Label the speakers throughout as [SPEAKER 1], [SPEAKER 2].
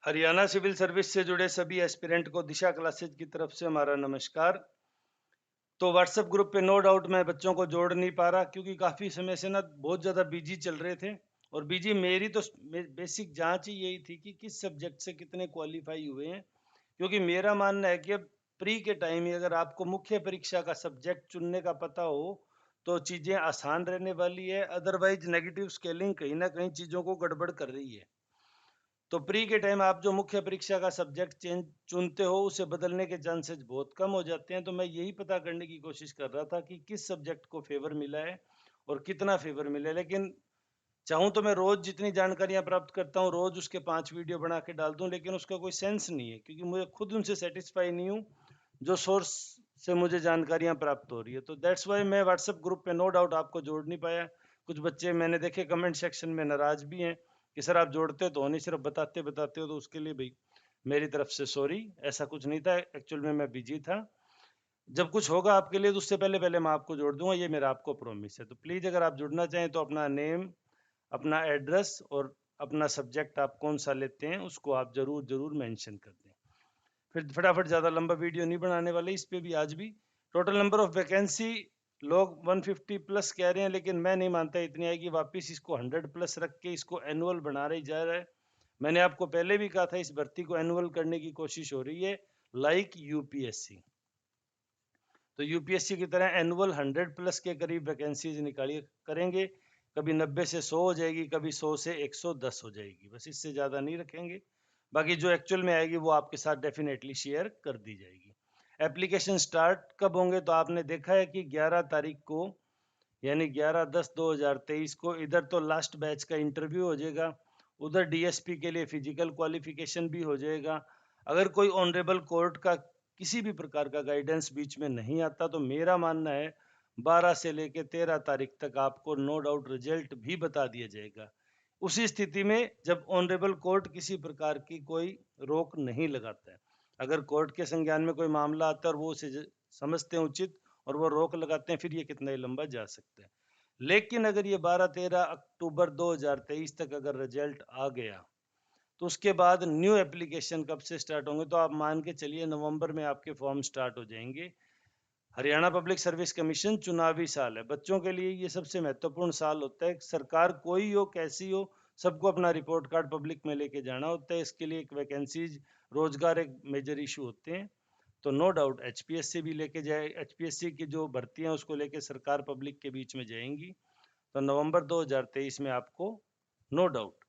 [SPEAKER 1] Haryana civil service से जुड़े सभी एस्पिरेंट को दिशा क्लासेज की तरफ से हमारा नमस्कार। तो व्हाट्सएप ग्रुप पे नो डाउट मैं बच्चों को जोड़ नहीं पा रहा क्योंकि काफ़ी समय से ना बहुत ज़्यादा बिजी चल रहे थे। और बिजी मेरी तो बेसिक जांच ही यही थी कि किस सब्जेक्ट से कितने क्वालिफाई हुए हैं, क्योंकि मेरा मानना है कि अब प्री के टाइम में अगर आपको मुख्य परीक्षा का सब्जेक्ट चुनने का पता हो तो चीज़ें आसान रहने वाली है। अदरवाइज नेगेटिव स्केलिंग कहीं ना कहीं चीज़ों को गड़बड़ कर रही है। तो प्री के टाइम आप जो मुख्य परीक्षा का सब्जेक्ट चेंज चुनते हो उसे बदलने के चांसेस बहुत कम हो जाते हैं। तो मैं यही पता करने की कोशिश कर रहा था कि किस सब्जेक्ट को फेवर मिला है और कितना फेवर मिला है। लेकिन चाहूँ तो मैं रोज जितनी जानकारियां प्राप्त करता हूँ रोज उसके 5 वीडियो बना के डाल दूं, लेकिन उसका कोई सेंस नहीं है क्योंकि मुझे खुद उनसे सेटिस्फाई नहीं हूँ जो सोर्स से मुझे जानकारियां प्राप्त हो रही है। तो दैट्स वाई मैं व्हाट्सएप ग्रुप पे नो डाउट आपको जोड़ नहीं पाया। कुछ बच्चे मैंने देखे कमेंट सेक्शन में नाराज भी हैं कि सर आप जोड़ते तो नहीं, सिर्फ बताते बताते हो। तो उसके लिए भाई मेरी तरफ से सॉरी, ऐसा कुछ नहीं था। एक्चुअल में मैं बिजी था। जब कुछ होगा आपके लिए तो उससे पहले पहले मैं आपको जोड़ दूंगा, ये मेरा आपको प्रॉमिस है। तो प्लीज़ अगर आप जुड़ना चाहें तो अपना नेम, अपना एड्रेस और अपना सब्जेक्ट आप कौन सा लेते हैं उसको आप जरूर जरूर मेंशन कर दें। फिर फटाफट ज़्यादा लंबा वीडियो नहीं बनाने वाले इस पे भी। आज भी टोटल नंबर ऑफ वैकेंसी लोग 150 प्लस कह रहे हैं, लेकिन मैं नहीं मानता इतनी आएगी। वापस इसको 100 प्लस रख के इसको एनुअल बना रही जा रहा है। मैंने आपको पहले भी कहा था इस भर्ती को एनुअल करने की कोशिश हो रही है, लाइक यूपीएससी। तो यूपीएससी की तरह एनुअल 100 प्लस के करीब वैकेंसीज निकालिए करेंगे। कभी 90 से 100 हो जाएगी, कभी 100 से 110 हो जाएगी, बस इससे ज़्यादा नहीं रखेंगे। बाकी जो एक्चुअल में आएगी वो आपके साथ डेफिनेटली शेयर कर दी जाएगी। एप्लीकेशन स्टार्ट कब होंगे तो आपने देखा है कि 11 तारीख को, यानी 11/10/2023 को इधर तो लास्ट बैच का इंटरव्यू हो जाएगा, उधर डीएसपी के लिए फिजिकल क्वालिफिकेशन भी हो जाएगा। अगर कोई ऑनरेबल कोर्ट का किसी भी प्रकार का गाइडेंस बीच में नहीं आता तो मेरा मानना है 12 से लेकर 13 तारीख तक आपको नो डाउट रिजल्ट भी बता दिया जाएगा। उसी स्थिति में जब ऑनरेबल कोर्ट किसी प्रकार की कोई रोक नहीं लगाता है, अगर कोर्ट के संज्ञान में कोई मामला आता है और वो उसे समझते हैं उचित और वो रोक लगाते हैं, फिर ये कितना ही लंबा जा सकता है। लेकिन अगर ये 12-13 अक्टूबर 2023 तक अगर रिजल्ट आ गया तो उसके बाद न्यू एप्लीकेशन कब से स्टार्ट होंगे तो आप मान के चलिए नवंबर में आपके फॉर्म स्टार्ट हो जाएंगे। हरियाणा पब्लिक सर्विस कमीशन चुनावी साल है, बच्चों के लिए ये सबसे महत्वपूर्ण साल होता है। सरकार कोई हो कैसी हो, सबको अपना रिपोर्ट कार्ड पब्लिक में लेके जाना होता है। इसके लिए एक वैकेंसीज, रोजगार एक मेजर इशू होते हैं। तो नो डाउट एचपीएससी भी लेके जाए, एचपीएससी की जो भर्तियां उसको लेके सरकार पब्लिक के बीच में जाएंगी। तो नवंबर 2023 में आपको नो डाउट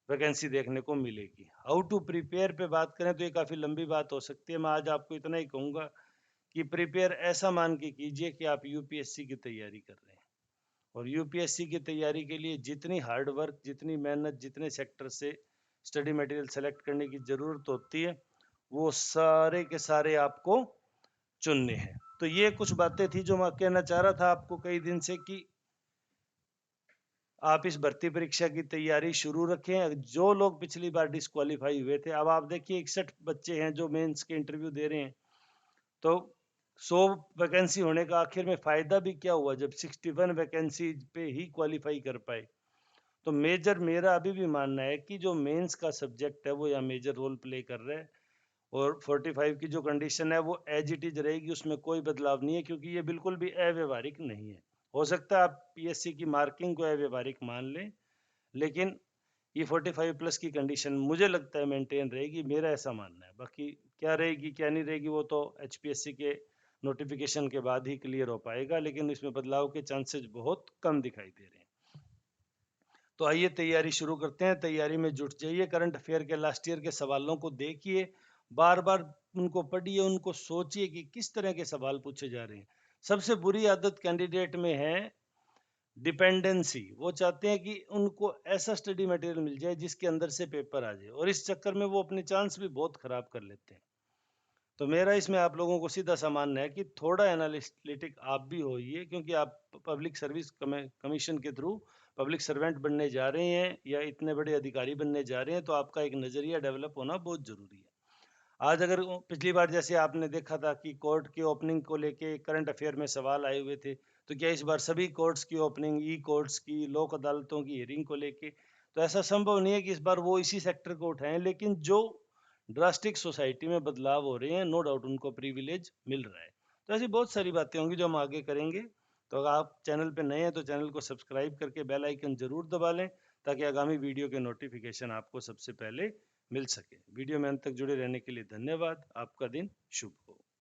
[SPEAKER 1] वैकेंसी देखने को मिलेगी। हाउ टू प्रिपेयर पे बात करें तो ये काफ़ी लंबी बात हो सकती है। मैं आज आपको इतना ही कहूँगा कि प्रिपेयर ऐसा मान के कीजिए कि आप यूपीएससी की तैयारी कर रहे हैं, और यूपीएससी की तैयारी के लिए जितनी हार्ड वर्क, जितनी मेहनत, जितने सेक्टर से स्टडी मटेरियल सेलेक्ट करने की ज़रूरत होती है वो सारे के सारे आपको चुनने हैं। तो ये कुछ बातें थी जो मैं कहना चाह रहा था आपको कई दिन से कि आप इस भर्ती परीक्षा की तैयारी शुरू रखें। जो लोग पिछली बार डिस्क्वालीफाई हुए थे, अब आप देखिए 61 बच्चे हैं जो मेंस के इंटरव्यू दे रहे हैं। तो 100 वैकेंसी होने का आखिर में फ़ायदा भी क्या हुआ जब 61 वैकेंसी पे ही क्वालिफाई कर पाए। तो मेजर मेरा अभी भी मानना है कि जो मेंस का सब्जेक्ट है वो यहाँ मेजर रोल प्ले कर रहा है। और 45 की जो कंडीशन है वो एज इट इज रहेगी, उसमें कोई बदलाव नहीं है क्योंकि ये बिल्कुल भी अव्यवहारिक नहीं है। हो सकता है आप पीएससी की मार्किंग को अव्यवहारिक मान लें, लेकिन ये 45 प्लस की कंडीशन मुझे लगता है मेंटेन रहेगी, मेरा ऐसा मानना है। बाकी क्या रहेगी क्या नहीं रहेगी वो तो एचपीएससी के नोटिफिकेशन के बाद ही क्लियर हो पाएगा, लेकिन इसमें बदलाव के चांसेस बहुत कम दिखाई दे रहे हैं। तो आइए तैयारी शुरू करते हैं। तैयारी में जुट जाइए, करंट अफेयर के लास्ट ईयर के सवालों को देखिए, बार बार उनको पढ़िए, उनको सोचिए कि किस तरह के सवाल पूछे जा रहे हैं। सबसे बुरी आदत कैंडिडेट में है डिपेंडेंसी। वो चाहते हैं कि उनको ऐसा स्टडी मटेरियल मिल जाए जिसके अंदर से पेपर आ जाए, और इस चक्कर में वो अपने चांस भी बहुत खराब कर लेते हैं। तो मेरा इसमें आप लोगों को सीधा सा मानना है कि थोड़ा एनालिटिक आप भी होइए, क्योंकि आप पब्लिक सर्विस कमीशन के थ्रू पब्लिक सर्वेंट बनने जा रहे हैं या इतने बड़े अधिकारी बनने जा रहे हैं, तो आपका एक नज़रिया डेवलप होना बहुत ज़रूरी है। आज अगर पिछली बार जैसे आपने देखा था कि कोर्ट की ओपनिंग को लेके करंट अफेयर में सवाल आए हुए थे, तो क्या इस बार सभी कोर्ट्स की ओपनिंग, ई कोर्ट्स की, लोक अदालतों की हियरिंग को लेके तो ऐसा संभव नहीं है कि इस बार वो इसी सेक्टर को उठाएं, लेकिन जो ड्रास्टिक सोसाइटी में बदलाव हो रहे हैं, नो डाउट उनको प्रिविलेज मिल रहा है। तो ऐसी बहुत सारी बातें होंगी जो हम आगे करेंगे। तो अगर आप चैनल पे नए हैं तो चैनल को सब्सक्राइब करके बेल आइकन जरूर दबा लें, ताकि आगामी वीडियो के नोटिफिकेशन आपको सबसे पहले मिल सके। वीडियो में अंत तक जुड़े रहने के लिए धन्यवाद। आपका दिन शुभ हो।